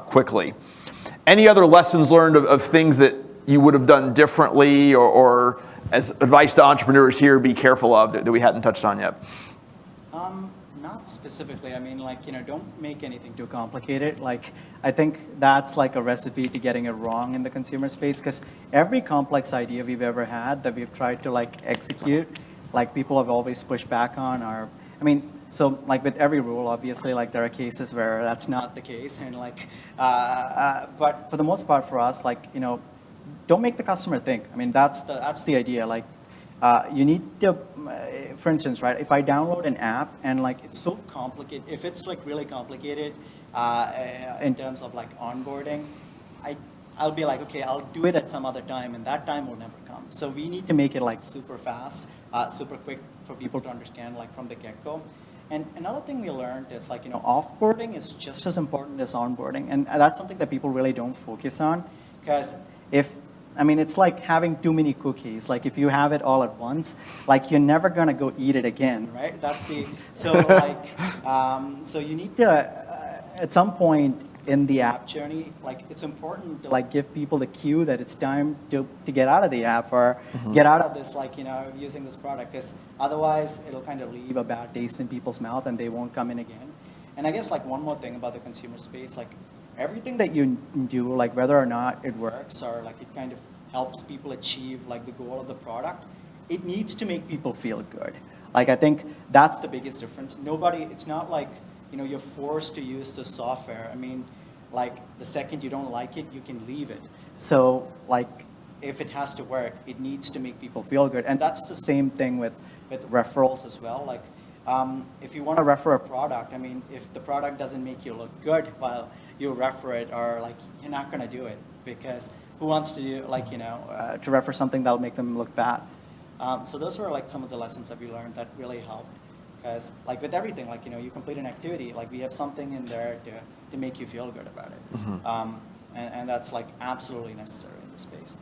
quickly. Any other lessons learned of things that you would have done differently, or as advice to entrepreneurs here, be careful of that we hadn't touched on yet? Not specifically. I mean, like, don't make anything too complicated. Like, I think that's like a recipe to getting it wrong in the consumer space, because every complex idea we've ever had that we've tried to like execute, like people have always pushed back on so like with every rule, obviously, like there are cases where that's not the case, and like, but for the most part for us, like, don't make the customer think. I mean, that's the idea. Like, you need to, for instance, right? If I download an app and like it's so complicated, if it's like really complicated in terms of like onboarding, I'll be like, okay, I'll do it at some other time, and that time will never come. So we need to make it like super fast, super quick for people to understand, like from the get-go. And another thing we learned is like, offboarding is just as important as onboarding. And that's something that people really don't focus on, because it's like having too many cookies. Like if you have it all at once, like you're never gonna go eat it again, right? So you need to, at some point in the app journey, like it's important to like give people the cue that it's time to get out of the app, or get out of this, like, using this product, because otherwise it'll kind of leave a bad taste in people's mouth and they won't come in again. And I guess like one more thing about the consumer space, like everything that you do, like whether or not it works or like it kind of helps people achieve like the goal of the product, it needs to make people feel good. Like I think that's the biggest difference. It's not like, you're forced to use the software. I mean, like the second you don't like it, you can leave it. So like if it has to work, it needs to make people feel good. And that's the same thing with referrals as well. Like if you want to refer a product, I mean, if the product doesn't make you look good while you refer it, or like you're not going to do it, because who wants to do like, to refer something that'll make them look bad? So those were like some of the lessons that we learned that really helped. Because like with everything, like, you complete an activity, like we have something in there to make you feel good about it. And that's like absolutely necessary in this space.